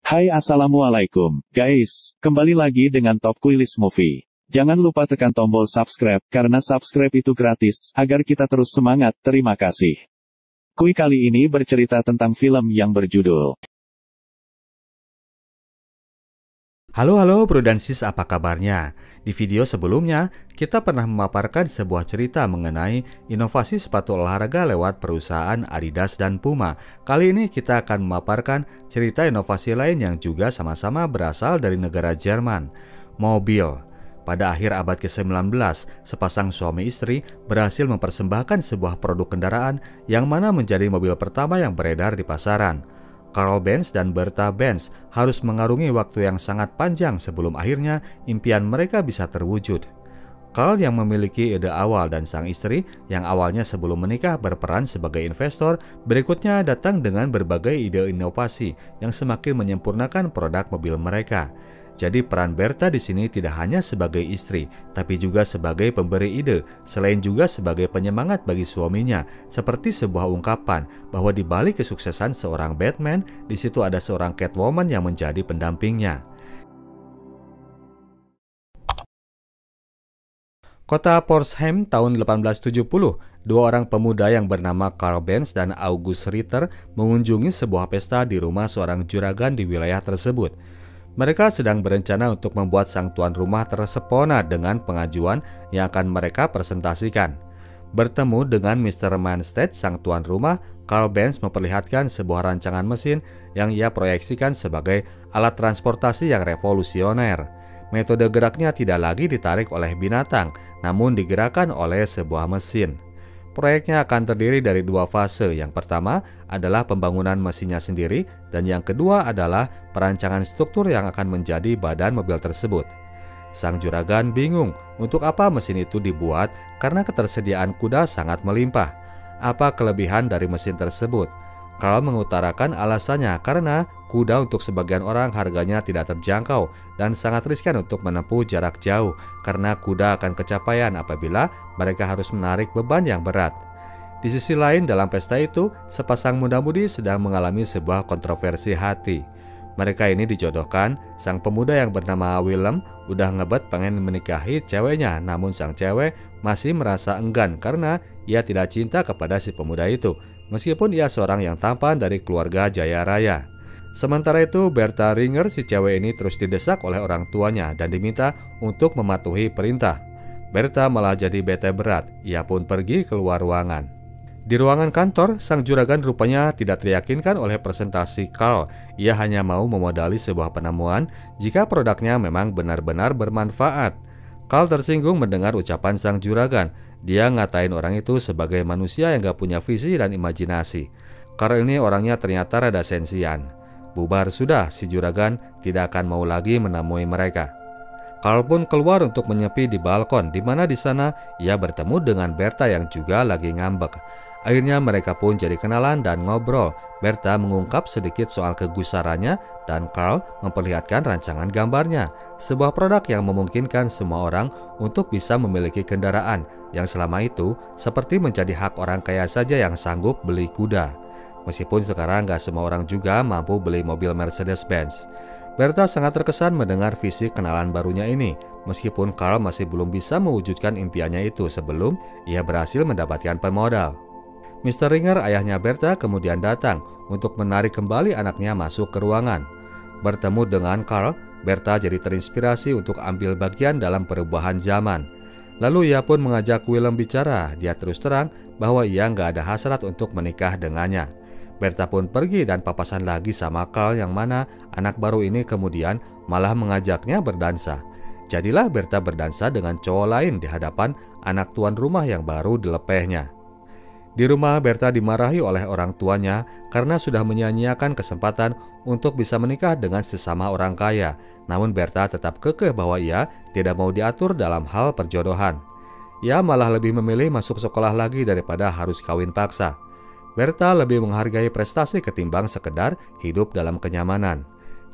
Hai assalamualaikum, guys, kembali lagi dengan Top Quiz Movie. Jangan lupa tekan tombol subscribe, karena subscribe itu gratis, agar kita terus semangat, terima kasih. Kuy kali ini bercerita tentang film yang berjudul Halo Bro dan Sis, apa kabarnya? Di video sebelumnya, kita pernah memaparkan sebuah cerita mengenai inovasi sepatu olahraga lewat perusahaan Adidas dan Puma. Kali ini kita akan memaparkan cerita inovasi lain yang juga sama-sama berasal dari negara Jerman, mobil. Pada akhir abad ke-19, sepasang suami istri berhasil mempersembahkan sebuah produk kendaraan yang mana menjadi mobil pertama yang beredar di pasaran. Carl Benz dan Bertha Benz harus mengarungi waktu yang sangat panjang sebelum akhirnya impian mereka bisa terwujud. Carl yang memiliki ide awal dan sang istri yang awalnya sebelum menikah berperan sebagai investor, berikutnya datang dengan berbagai ide inovasi yang semakin menyempurnakan produk mobil mereka. Jadi peran Bertha di sini tidak hanya sebagai istri, tapi juga sebagai pemberi ide, selain juga sebagai penyemangat bagi suaminya, seperti sebuah ungkapan bahwa di balik kesuksesan seorang Batman, di situ ada seorang Catwoman yang menjadi pendampingnya. Kota Pforzheim tahun 1870, dua orang pemuda yang bernama Carl Benz dan August Ritter mengunjungi sebuah pesta di rumah seorang juragan di wilayah tersebut. Mereka sedang berencana untuk membuat sang tuan rumah tersepona dengan pengajuan yang akan mereka presentasikan. Bertemu dengan Mr. Manstedt, sang tuan rumah, Carl Benz memperlihatkan sebuah rancangan mesin yang ia proyeksikan sebagai alat transportasi yang revolusioner. Metode geraknya tidak lagi ditarik oleh binatang, namun digerakkan oleh sebuah mesin. Proyeknya akan terdiri dari dua fase. Yang pertama adalah pembangunan mesinnya sendiri, dan yang kedua adalah perancangan struktur yang akan menjadi badan mobil tersebut. Sang juragan bingung untuk apa mesin itu dibuat karena ketersediaan kuda sangat melimpah. Apa kelebihan dari mesin tersebut? Carl mengutarakan alasannya karena kuda untuk sebagian orang harganya tidak terjangkau dan sangat riskan untuk menempuh jarak jauh karena kuda akan kecapaian apabila mereka harus menarik beban yang berat. Di sisi lain, dalam pesta itu, sepasang muda-mudi sedang mengalami sebuah kontroversi hati. Mereka ini dijodohkan, sang pemuda yang bernama Willem udah ngebet pengen menikahi ceweknya, namun sang cewek masih merasa enggan karena ia tidak cinta kepada si pemuda itu, meskipun ia seorang yang tampan dari keluarga jaya raya. Sementara itu, Bertha Ringer, si cewek ini terus didesak oleh orang tuanya dan diminta untuk mematuhi perintah. Bertha malah jadi bete berat, ia pun pergi keluar ruangan. Di ruangan kantor, sang juragan rupanya tidak teryakinkan oleh presentasi Carl. Ia hanya mau memodali sebuah penemuan jika produknya memang benar-benar bermanfaat. Carl tersinggung mendengar ucapan sang juragan. Dia ngatain orang itu sebagai manusia yang gak punya visi dan imajinasi. Carl ini orangnya ternyata rada sensian. Bubar sudah, si juragan tidak akan mau lagi menemui mereka. Carl pun keluar untuk menyepi di balkon, di mana di sana ia bertemu dengan Bertha yang juga lagi ngambek. Akhirnya mereka pun jadi kenalan dan ngobrol. Bertha mengungkap sedikit soal kegusarannya dan Carl memperlihatkan rancangan gambarnya. Sebuah produk yang memungkinkan semua orang untuk bisa memiliki kendaraan yang selama itu seperti menjadi hak orang kaya saja yang sanggup beli kuda. Meskipun sekarang gak semua orang juga mampu beli mobil Mercedes-Benz. Bertha sangat terkesan mendengar visi kenalan barunya ini, meskipun Carl masih belum bisa mewujudkan impiannya itu sebelum ia berhasil mendapatkan pemodal. Mr. Ringer, ayahnya Bertha, kemudian datang untuk menarik kembali anaknya masuk ke ruangan. Bertemu dengan Carl, Bertha jadi terinspirasi untuk ambil bagian dalam perubahan zaman. Lalu ia pun mengajak Willem bicara. Dia terus terang bahwa ia nggak ada hasrat untuk menikah dengannya. Bertha pun pergi dan papasan lagi sama Carl, yang mana anak baru ini kemudian malah mengajaknya berdansa. Jadilah Bertha berdansa dengan cowok lain di hadapan anak tuan rumah yang baru dilepehnya. Di rumah, Bertha dimarahi oleh orang tuanya karena sudah menyia-nyiakan kesempatan untuk bisa menikah dengan sesama orang kaya. Namun Bertha tetap kekeh bahwa ia tidak mau diatur dalam hal perjodohan. Ia malah lebih memilih masuk sekolah lagi daripada harus kawin paksa. Bertha lebih menghargai prestasi ketimbang sekedar hidup dalam kenyamanan.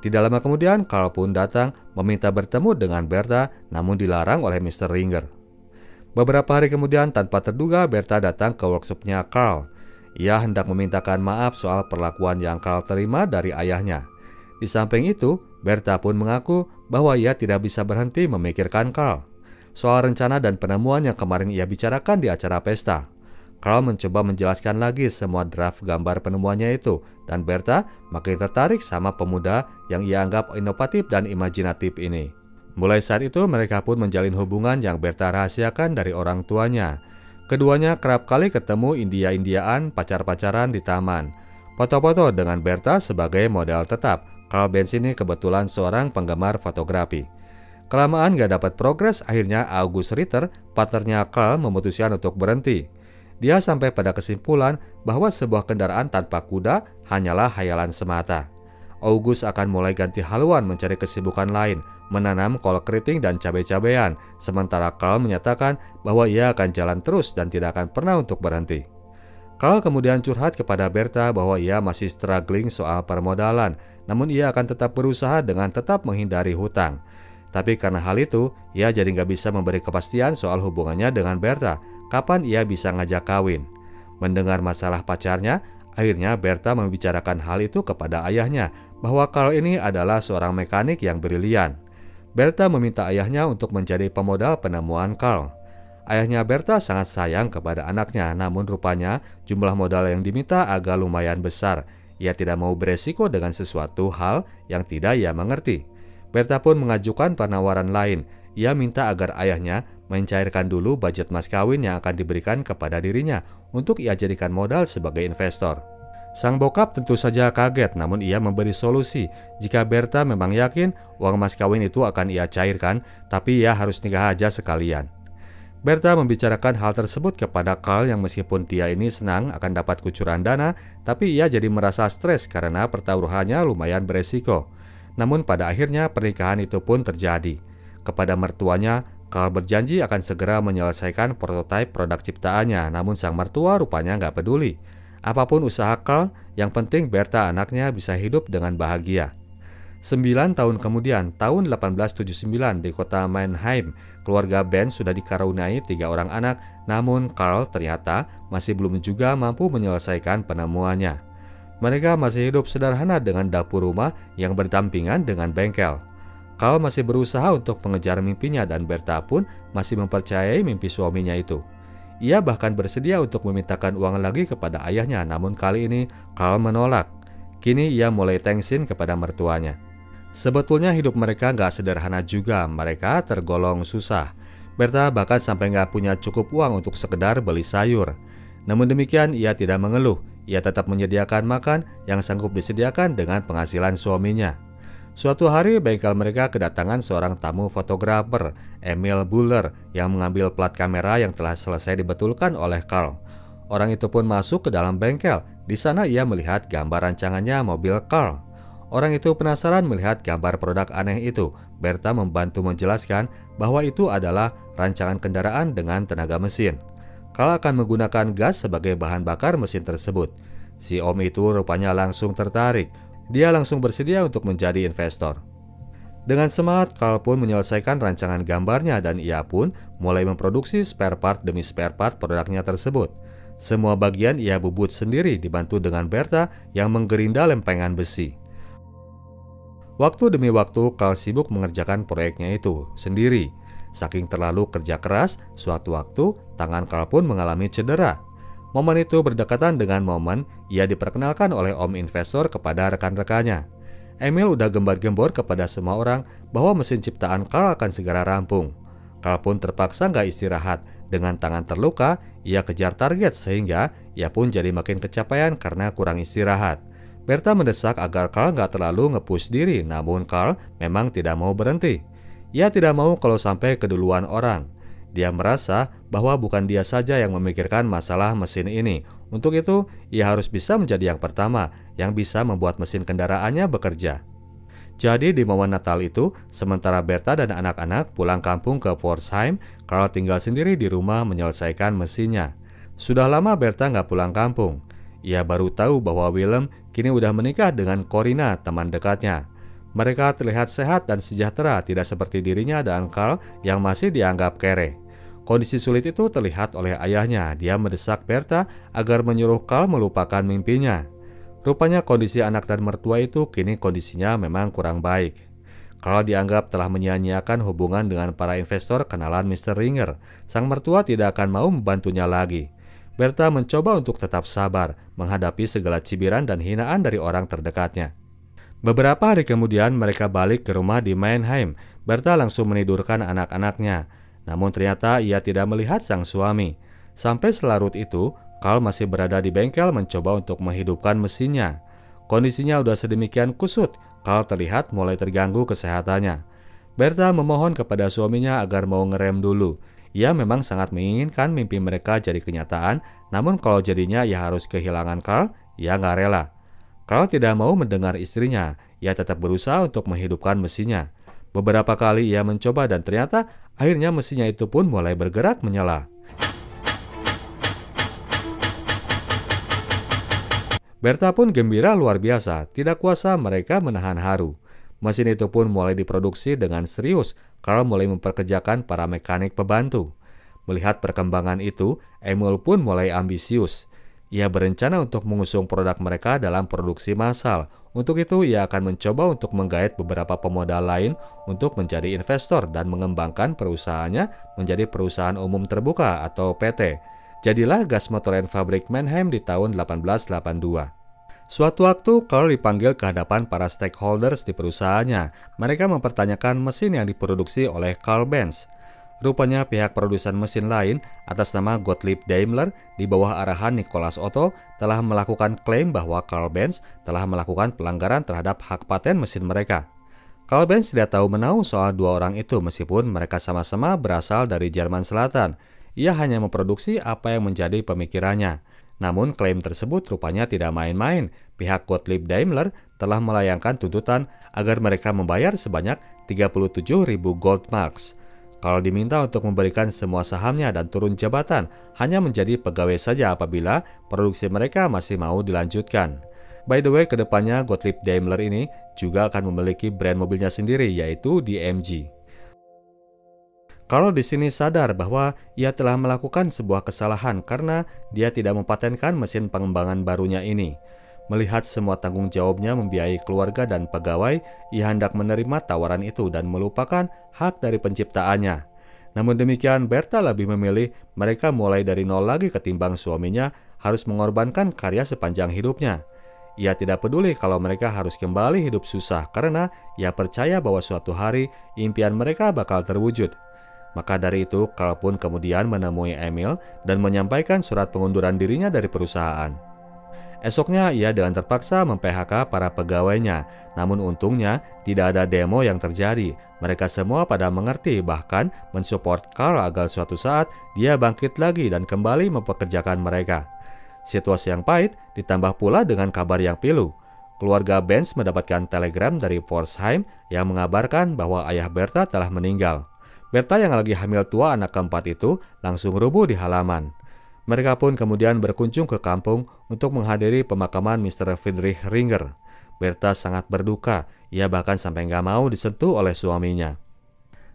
Tidak lama kemudian, Carl pun datang meminta bertemu dengan Bertha, namun dilarang oleh Mr. Ringer. Beberapa hari kemudian, tanpa terduga, Bertha datang ke workshopnya Carl. Ia hendak memintakan maaf soal perlakuan yang Carl terima dari ayahnya. Di samping itu, Berta pun mengaku bahwa ia tidak bisa berhenti memikirkan Carl soal rencana dan penemuan yang kemarin ia bicarakan di acara pesta. Carl mencoba menjelaskan lagi semua draft gambar penemuannya itu, dan Berta makin tertarik sama pemuda yang ia anggap inovatif dan imajinatif ini. Mulai saat itu mereka pun menjalin hubungan yang Berta rahasiakan dari orang tuanya. Keduanya kerap kali ketemu India-Indiaan pacar-pacaran di taman. Foto-foto dengan Berta sebagai model tetap. Carl Benz ini kebetulan seorang penggemar fotografi. Kelamaan gak dapat progres, akhirnya August Ritter, partnernya Carl, memutuskan untuk berhenti. Dia sampai pada kesimpulan bahwa sebuah kendaraan tanpa kuda hanyalah hayalan semata. August akan mulai ganti haluan mencari kesibukan lain, menanam kol keriting dan cabai-cabean, sementara Carl menyatakan bahwa ia akan jalan terus dan tidak akan pernah untuk berhenti. Carl kemudian curhat kepada Berta bahwa ia masih struggling soal permodalan, namun ia akan tetap berusaha dengan tetap menghindari hutang. Tapi karena hal itu, ia jadi nggak bisa memberi kepastian soal hubungannya dengan Berta, kapan ia bisa ngajak kawin. Mendengar masalah pacarnya, akhirnya Berta membicarakan hal itu kepada ayahnya, bahwa Carl ini adalah seorang mekanik yang brilian. Berta meminta ayahnya untuk menjadi pemodal penemuan Carl. Ayahnya Berta sangat sayang kepada anaknya, namun rupanya jumlah modal yang diminta agak lumayan besar. Ia tidak mau beresiko dengan sesuatu hal yang tidak ia mengerti. Berta pun mengajukan penawaran lain. Ia minta agar ayahnya mencairkan dulu budget mas kawin yang akan diberikan kepada dirinya untuk ia jadikan modal sebagai investor. Sang bokap tentu saja kaget, namun ia memberi solusi. Jika Berta memang yakin uang mas kawin itu akan ia cairkan, tapi ia harus nikah aja sekalian. Berta membicarakan hal tersebut kepada Carl yang meskipun dia ini senang akan dapat kucuran dana, tapi ia jadi merasa stres karena pertaruhannya lumayan beresiko. Namun pada akhirnya pernikahan itu pun terjadi. Kepada mertuanya, Carl berjanji akan segera menyelesaikan prototipe produk ciptaannya, namun sang mertua rupanya nggak peduli. Apapun usaha Carl, yang penting Berta anaknya bisa hidup dengan bahagia. 9 tahun kemudian, tahun 1879 di kota Mannheim, keluarga Benz sudah dikaruniai 3 orang anak, namun Carl ternyata masih belum juga mampu menyelesaikan penemuannya. Mereka masih hidup sederhana dengan dapur rumah yang berdampingan dengan bengkel. Carl masih berusaha untuk mengejar mimpinya dan Berta pun masih mempercayai mimpi suaminya itu. Ia bahkan bersedia untuk memintakan uang lagi kepada ayahnya, namun kali ini Carl menolak. Kini ia mulai tengsin kepada mertuanya. Sebetulnya hidup mereka nggak sederhana juga, mereka tergolong susah. Berta bahkan sampai nggak punya cukup uang untuk sekedar beli sayur. Namun demikian ia tidak mengeluh, ia tetap menyediakan makan yang sanggup disediakan dengan penghasilan suaminya. Suatu hari bengkel mereka kedatangan seorang tamu fotografer, Emil Buller, yang mengambil plat kamera yang telah selesai dibetulkan oleh Carl. Orang itu pun masuk ke dalam bengkel, di sana ia melihat gambar rancangannya mobil Carl. Orang itu penasaran melihat gambar produk aneh itu. Berta membantu menjelaskan bahwa itu adalah rancangan kendaraan dengan tenaga mesin. Carl akan menggunakan gas sebagai bahan bakar mesin tersebut. Si om itu rupanya langsung tertarik. Dia langsung bersedia untuk menjadi investor. Dengan semangat, Carl pun menyelesaikan rancangan gambarnya dan ia pun mulai memproduksi spare part demi spare part produknya tersebut. Semua bagian ia bubut sendiri dibantu dengan Berta yang menggerinda lempengan besi. Waktu demi waktu Carl sibuk mengerjakan proyeknya itu sendiri. Saking terlalu kerja keras, suatu waktu tangan Carl pun mengalami cedera. Momen itu berdekatan dengan momen ia diperkenalkan oleh om investor kepada rekan-rekannya. Emil udah gembar-gembor kepada semua orang bahwa mesin ciptaan Carl akan segera rampung. Carl pun terpaksa nggak istirahat. Dengan tangan terluka, ia kejar target sehingga ia pun jadi makin kecapean karena kurang istirahat. Berta mendesak agar Carl nggak terlalu nge-push diri, namun Carl memang tidak mau berhenti. Ia tidak mau kalau sampai keduluan orang. Dia merasa bahwa bukan dia saja yang memikirkan masalah mesin ini. Untuk itu, ia harus bisa menjadi yang pertama yang bisa membuat mesin kendaraannya bekerja. Jadi di momen Natal itu, sementara Berta dan anak-anak pulang kampung ke Pforzheim, Carl tinggal sendiri di rumah menyelesaikan mesinnya. Sudah lama Berta nggak pulang kampung. Ia baru tahu bahwa Willem kini udah menikah dengan Corina, teman dekatnya. Mereka terlihat sehat dan sejahtera, tidak seperti dirinya dan Carl yang masih dianggap kere. Kondisi sulit itu terlihat oleh ayahnya. Dia mendesak Berta agar menyuruh Carl melupakan mimpinya. Rupanya kondisi anak dan mertua itu kini kondisinya memang kurang baik. Carl dianggap telah menyia-nyiakan hubungan dengan para investor kenalan Mr. Ringer. Sang mertua tidak akan mau membantunya lagi. Bertha mencoba untuk tetap sabar menghadapi segala cibiran dan hinaan dari orang terdekatnya. Beberapa hari kemudian mereka balik ke rumah di Mannheim. Bertha langsung menidurkan anak-anaknya. Namun ternyata ia tidak melihat sang suami. Sampai selarut itu, Carl masih berada di bengkel mencoba untuk menghidupkan mesinnya. Kondisinya sudah sedemikian kusut, Carl terlihat mulai terganggu kesehatannya. Bertha memohon kepada suaminya agar mau ngerem dulu. Ia memang sangat menginginkan mimpi mereka jadi kenyataan, namun kalau jadinya ia harus kehilangan Carl, ia nggak rela. Carl tidak mau mendengar istrinya, ia tetap berusaha untuk menghidupkan mesinnya. Beberapa kali ia mencoba dan ternyata akhirnya mesinnya itu pun mulai bergerak menyala. Bertha pun gembira luar biasa, tidak kuasa mereka menahan haru. Mesin itu pun mulai diproduksi dengan serius. Carl mulai memperkerjakan para mekanik pembantu. Melihat perkembangan itu, Emil pun mulai ambisius. Ia berencana untuk mengusung produk mereka dalam produksi massal. Untuk itu, ia akan mencoba untuk menggait beberapa pemodal lain untuk menjadi investor dan mengembangkan perusahaannya menjadi perusahaan umum terbuka atau PT. Jadilah Gas Motoren Fabrik Mannheim di tahun 1882. Suatu waktu, Carl dipanggil ke hadapan para stakeholders di perusahaannya. Mereka mempertanyakan mesin yang diproduksi oleh Carl Benz. Rupanya pihak produsen mesin lain atas nama Gottlieb Daimler di bawah arahan Nicholas Otto telah melakukan klaim bahwa Carl Benz telah melakukan pelanggaran terhadap hak paten mesin mereka. Carl Benz tidak tahu menahu soal dua orang itu meskipun mereka sama-sama berasal dari Jerman Selatan. Ia hanya memproduksi apa yang menjadi pemikirannya. Namun klaim tersebut rupanya tidak main-main. Pihak Gottlieb Daimler telah melayangkan tuntutan agar mereka membayar sebanyak 37.000 Goldmarks. Carl diminta untuk memberikan semua sahamnya dan turun jabatan, hanya menjadi pegawai saja apabila produksi mereka masih mau dilanjutkan. By the way, kedepannya Gottlieb Daimler ini juga akan memiliki brand mobilnya sendiri, yaitu DMG. Carl di sini sadar bahwa ia telah melakukan sebuah kesalahan karena dia tidak mempatenkan mesin pengembangan barunya ini. Melihat semua tanggung jawabnya membiayai keluarga dan pegawai, ia hendak menerima tawaran itu dan melupakan hak dari penciptaannya. Namun demikian, Bertha lebih memilih mereka mulai dari nol lagi ketimbang suaminya harus mengorbankan karya sepanjang hidupnya. Ia tidak peduli kalau mereka harus kembali hidup susah karena ia percaya bahwa suatu hari impian mereka bakal terwujud. Maka dari itu, Carl pun kemudian menemui Emil dan menyampaikan surat pengunduran dirinya dari perusahaan. Esoknya, ia dengan terpaksa mem-PHK para pegawainya. Namun untungnya, tidak ada demo yang terjadi. Mereka semua pada mengerti, bahkan mensupport Carl agar suatu saat dia bangkit lagi dan kembali mempekerjakan mereka. Situasi yang pahit ditambah pula dengan kabar yang pilu. Keluarga Benz mendapatkan telegram dari Pforzheim yang mengabarkan bahwa ayah Bertha telah meninggal. Bertha yang lagi hamil tua anak keempat itu langsung rubuh di halaman. Mereka pun kemudian berkunjung ke kampung untuk menghadiri pemakaman Mr. Friedrich Ringer. Bertha sangat berduka, ia bahkan sampai nggak mau disentuh oleh suaminya.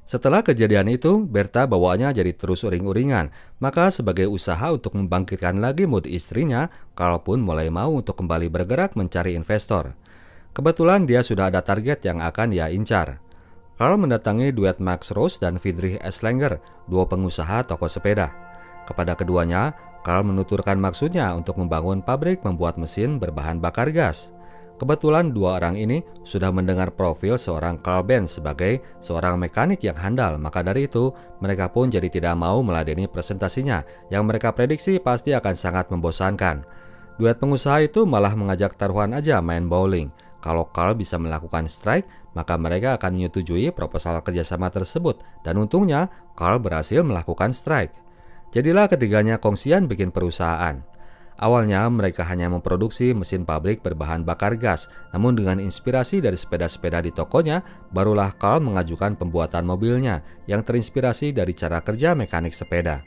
Setelah kejadian itu, Bertha bawaannya jadi terus uring-uringan. Maka sebagai usaha untuk membangkitkan lagi mood istrinya, Carl pun mulai mau untuk kembali bergerak mencari investor. Kebetulan dia sudah ada target yang akan ia incar. Carl mendatangi duet Max Rose dan Friedrich Esslinger, dua pengusaha toko sepeda. Kepada keduanya, Carl menuturkan maksudnya untuk membangun pabrik membuat mesin berbahan bakar gas. Kebetulan dua orang ini sudah mendengar profil seorang Carl Benz sebagai seorang mekanik yang handal, maka dari itu mereka pun jadi tidak mau meladeni presentasinya yang mereka prediksi pasti akan sangat membosankan. Duet pengusaha itu malah mengajak taruhan aja main bowling. Kalau Carl bisa melakukan strike, maka mereka akan menyetujui proposal kerjasama tersebut. Dan untungnya, Carl berhasil melakukan strike. Jadilah ketiganya kongsian bikin perusahaan. Awalnya mereka hanya memproduksi mesin pabrik berbahan bakar gas. Namun dengan inspirasi dari sepeda-sepeda di tokonya, barulah Carl mengajukan pembuatan mobilnya yang terinspirasi dari cara kerja mekanik sepeda.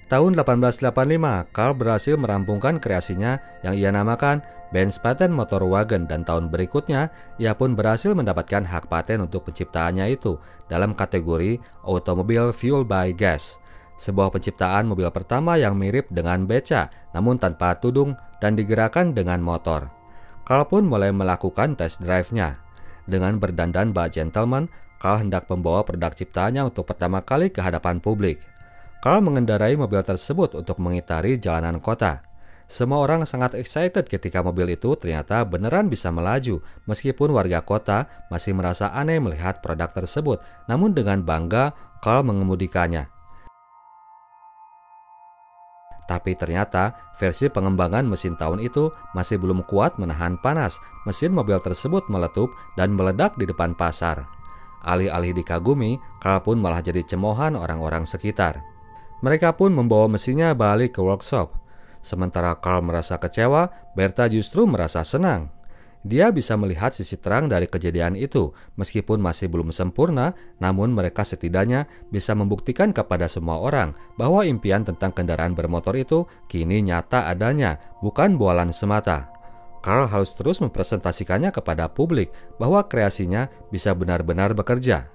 Tahun 1885, Carl berhasil merampungkan kreasinya yang ia namakan Benz Patent Motor Wagen dan tahun berikutnya ia pun berhasil mendapatkan hak paten untuk penciptaannya itu dalam kategori Automobile Fuel by Gas, sebuah penciptaan mobil pertama yang mirip dengan beca namun tanpa tudung dan digerakkan dengan motor. Carl pun mulai melakukan test drive-nya. Dengan berdandan bak gentleman, Carl hendak membawa produk ciptaannya untuk pertama kali ke hadapan publik. Carl mengendarai mobil tersebut untuk mengitari jalanan kota. Semua orang sangat excited ketika mobil itu ternyata beneran bisa melaju, meskipun warga kota masih merasa aneh melihat produk tersebut, namun dengan bangga Carl mengemudikannya. Tapi ternyata versi pengembangan mesin tahun itu masih belum kuat menahan panas. Mesin mobil tersebut meletup dan meledak di depan pasar. Alih-alih dikagumi, Carl pun malah jadi cemoohan orang-orang sekitar. Mereka pun membawa mesinnya balik ke workshop. Sementara Carl merasa kecewa, Bertha justru merasa senang. Dia bisa melihat sisi terang dari kejadian itu, meskipun masih belum sempurna, namun mereka setidaknya bisa membuktikan kepada semua orang bahwa impian tentang kendaraan bermotor itu kini nyata adanya, bukan bualan semata. Carl harus terus mempresentasikannya kepada publik bahwa kreasinya bisa benar-benar bekerja.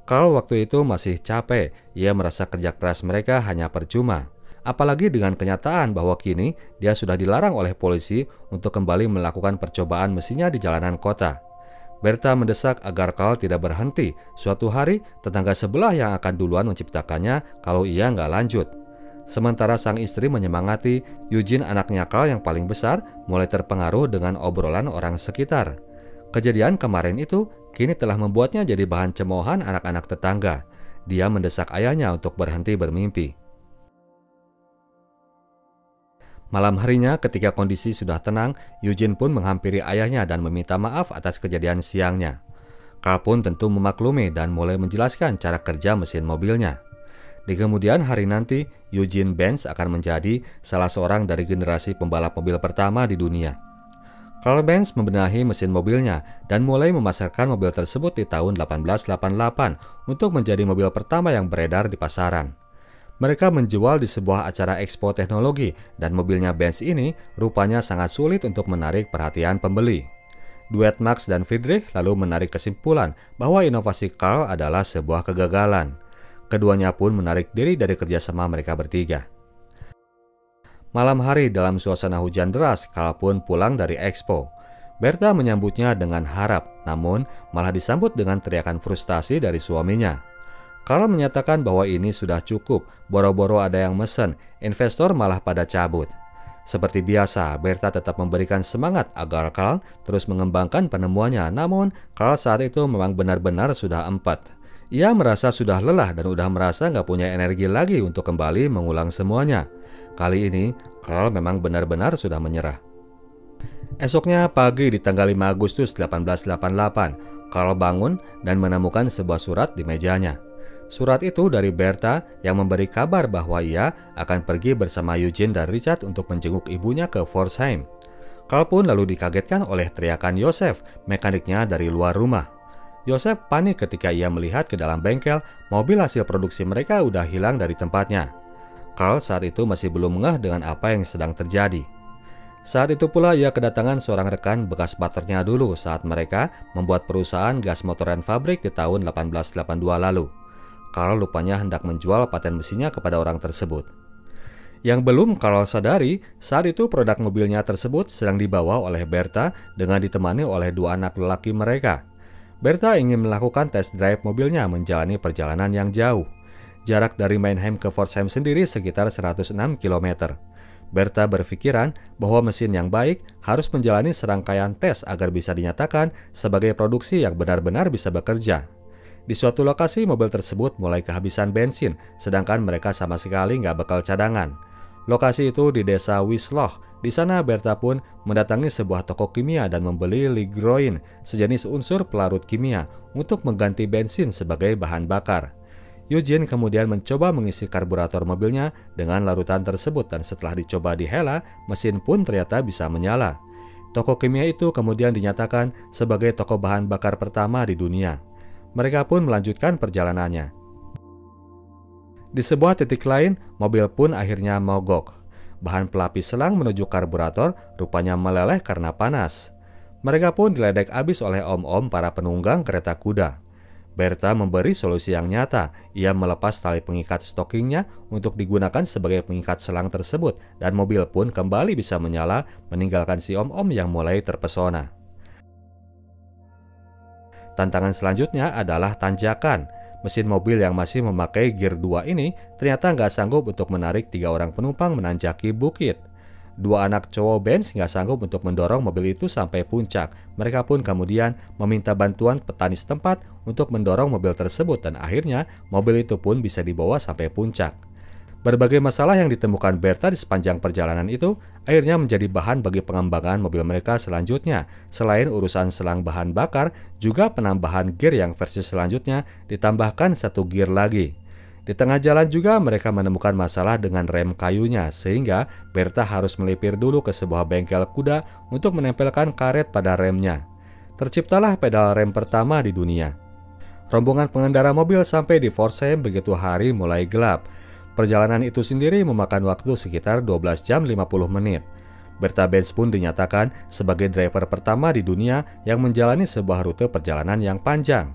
Carl waktu itu masih capek, ia merasa kerja keras mereka hanya percuma. Apalagi dengan kenyataan bahwa kini dia sudah dilarang oleh polisi untuk kembali melakukan percobaan mesinnya di jalanan kota. Bertha mendesak agar Carl tidak berhenti. Suatu hari, tetangga sebelah yang akan duluan menciptakannya kalau ia nggak lanjut. Sementara sang istri menyemangati, Eugene anaknya Carl yang paling besar mulai terpengaruh dengan obrolan orang sekitar. Kejadian kemarin itu kini telah membuatnya jadi bahan cemoohan anak-anak tetangga. Dia mendesak ayahnya untuk berhenti bermimpi. Malam harinya ketika kondisi sudah tenang, Eugene pun menghampiri ayahnya dan meminta maaf atas kejadian siangnya. Carl pun tentu memaklumi dan mulai menjelaskan cara kerja mesin mobilnya. Di kemudian hari nanti, Eugene Benz akan menjadi salah seorang dari generasi pembalap mobil pertama di dunia. Carl Benz membenahi mesin mobilnya dan mulai memasarkan mobil tersebut di tahun 1888 untuk menjadi mobil pertama yang beredar di pasaran. Mereka menjual di sebuah acara ekspo teknologi dan mobilnya Benz ini rupanya sangat sulit untuk menarik perhatian pembeli. Duet Max dan Friedrich lalu menarik kesimpulan bahwa inovasi Carl adalah sebuah kegagalan. Keduanya pun menarik diri dari kerjasama mereka bertiga. Malam hari dalam suasana hujan deras, Carl pun pulang dari ekspo. Bertha menyambutnya dengan harap, namun malah disambut dengan teriakan frustasi dari suaminya. Carl menyatakan bahwa ini sudah cukup, boro-boro ada yang mesen, investor malah pada cabut. Seperti biasa, Bertha tetap memberikan semangat agar Carl terus mengembangkan penemuannya, namun Carl saat itu memang benar-benar sudah empat. Ia merasa sudah lelah dan udah merasa nggak punya energi lagi untuk kembali mengulang semuanya. Kali ini, Carl memang benar-benar sudah menyerah. Esoknya pagi di tanggal 5 Agustus 1888, Carl bangun dan menemukan sebuah surat di mejanya. Surat itu dari Bertha yang memberi kabar bahwa ia akan pergi bersama Eugene dan Richard untuk menjenguk ibunya ke Pforzheim. Carl pun lalu dikagetkan oleh teriakan Joseph, mekaniknya dari luar rumah. Joseph panik ketika ia melihat ke dalam bengkel, mobil hasil produksi mereka udah hilang dari tempatnya. Carl saat itu masih belum ngeh dengan apa yang sedang terjadi. Saat itu pula ia kedatangan seorang rekan bekas partnernya dulu saat mereka membuat perusahaan gas motoran fabrik di tahun 1882 lalu. Carl rupanya hendak menjual paten mesinnya kepada orang tersebut. Yang belum Carl sadari, saat itu produk mobilnya tersebut sedang dibawa oleh Bertha dengan ditemani oleh dua anak lelaki mereka. Bertha ingin melakukan test drive mobilnya menjalani perjalanan yang jauh. Jarak dari Mannheim ke Pforzheim sendiri sekitar 106 km. Bertha berpikiran bahwa mesin yang baik harus menjalani serangkaian tes agar bisa dinyatakan sebagai produksi yang benar-benar bisa bekerja. Di suatu lokasi, mobil tersebut mulai kehabisan bensin, sedangkan mereka sama sekali nggak bekal cadangan. Lokasi itu di desa Wiesloch. Di sana Bertha pun mendatangi sebuah toko kimia dan membeli ligroin, sejenis unsur pelarut kimia, untuk mengganti bensin sebagai bahan bakar. Eugene kemudian mencoba mengisi karburator mobilnya dengan larutan tersebut dan setelah dicoba dihela, mesin pun ternyata bisa menyala. Toko kimia itu kemudian dinyatakan sebagai toko bahan bakar pertama di dunia. Mereka pun melanjutkan perjalanannya. Di sebuah titik lain, mobil pun akhirnya mogok. Bahan pelapis selang menuju karburator rupanya meleleh karena panas. Mereka pun diledek habis oleh om-om para penunggang kereta kuda. Berta memberi solusi yang nyata. Ia melepas tali pengikat stockingnya untuk digunakan sebagai pengikat selang tersebut, dan mobil pun kembali bisa menyala, meninggalkan si om-om yang mulai terpesona. Tantangan selanjutnya adalah tanjakan. Mesin mobil yang masih memakai gear 2 ini ternyata nggak sanggup untuk menarik 3 orang penumpang menanjaki bukit. 2 anak cowok Benz nggak sanggup untuk mendorong mobil itu sampai puncak. Mereka pun kemudian meminta bantuan petani setempat untuk mendorong mobil tersebut, dan akhirnya mobil itu pun bisa dibawa sampai puncak. Berbagai masalah yang ditemukan Berta di sepanjang perjalanan itu akhirnya menjadi bahan bagi pengembangan mobil mereka selanjutnya. Selain urusan selang bahan bakar, juga penambahan gear yang versi selanjutnya ditambahkan 1 gear lagi. Di tengah jalan juga mereka menemukan masalah dengan rem kayunya, sehingga Berta harus melipir dulu ke sebuah bengkel kuda untuk menempelkan karet pada remnya. Terciptalah pedal rem pertama di dunia. Rombongan pengendara mobil sampai di Forsheim begitu hari mulai gelap. Perjalanan itu sendiri memakan waktu sekitar 12 jam 50 menit. Berta Benz pun dinyatakan sebagai driver pertama di dunia yang menjalani sebuah rute perjalanan yang panjang.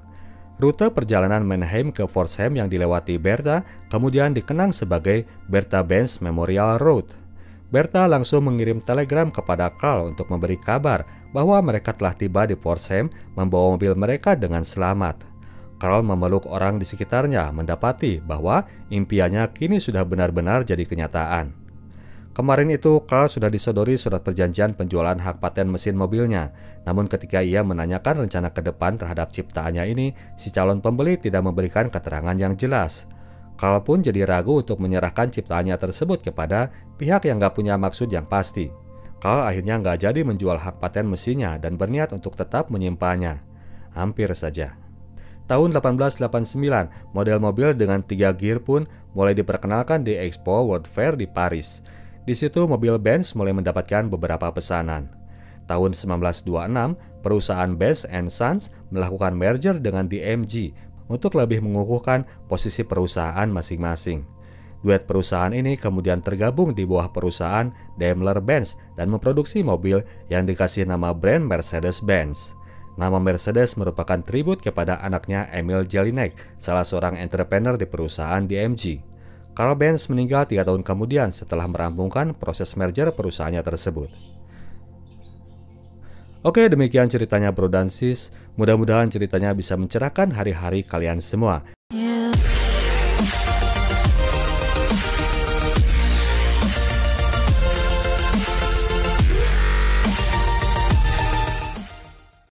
Rute perjalanan Mannheim ke Forsheim yang dilewati Berta kemudian dikenang sebagai Berta Benz Memorial Road. Berta langsung mengirim telegram kepada Carl untuk memberi kabar bahwa mereka telah tiba di Forsheim membawa mobil mereka dengan selamat. Carl memeluk orang di sekitarnya, mendapati bahwa impiannya kini sudah benar-benar jadi kenyataan. Kemarin itu, Carl sudah disodori surat perjanjian penjualan hak paten mesin mobilnya. Namun ketika ia menanyakan rencana ke depan terhadap ciptaannya ini, si calon pembeli tidak memberikan keterangan yang jelas. Carl pun jadi ragu untuk menyerahkan ciptaannya tersebut kepada pihak yang gak punya maksud yang pasti. Carl akhirnya gak jadi menjual hak paten mesinnya dan berniat untuk tetap menyimpannya. Hampir saja. Tahun 1889, model mobil dengan 3 gear pun mulai diperkenalkan di Expo World Fair di Paris. Di situ mobil Benz mulai mendapatkan beberapa pesanan. Tahun 1926, perusahaan Benz & Sons melakukan merger dengan DMG untuk lebih mengukuhkan posisi perusahaan masing-masing. Duet perusahaan ini kemudian tergabung di bawah perusahaan Daimler-Benz dan memproduksi mobil yang dikasih nama brand Mercedes-Benz. Nama Mercedes merupakan tribut kepada anaknya Emil Jelinek, salah seorang entrepreneur di perusahaan DMG. Carl Benz meninggal 3 tahun kemudian setelah merampungkan proses merger perusahaannya tersebut. Oke, demikian ceritanya Bro dan Sis. Mudah-mudahan ceritanya bisa mencerahkan hari-hari kalian semua.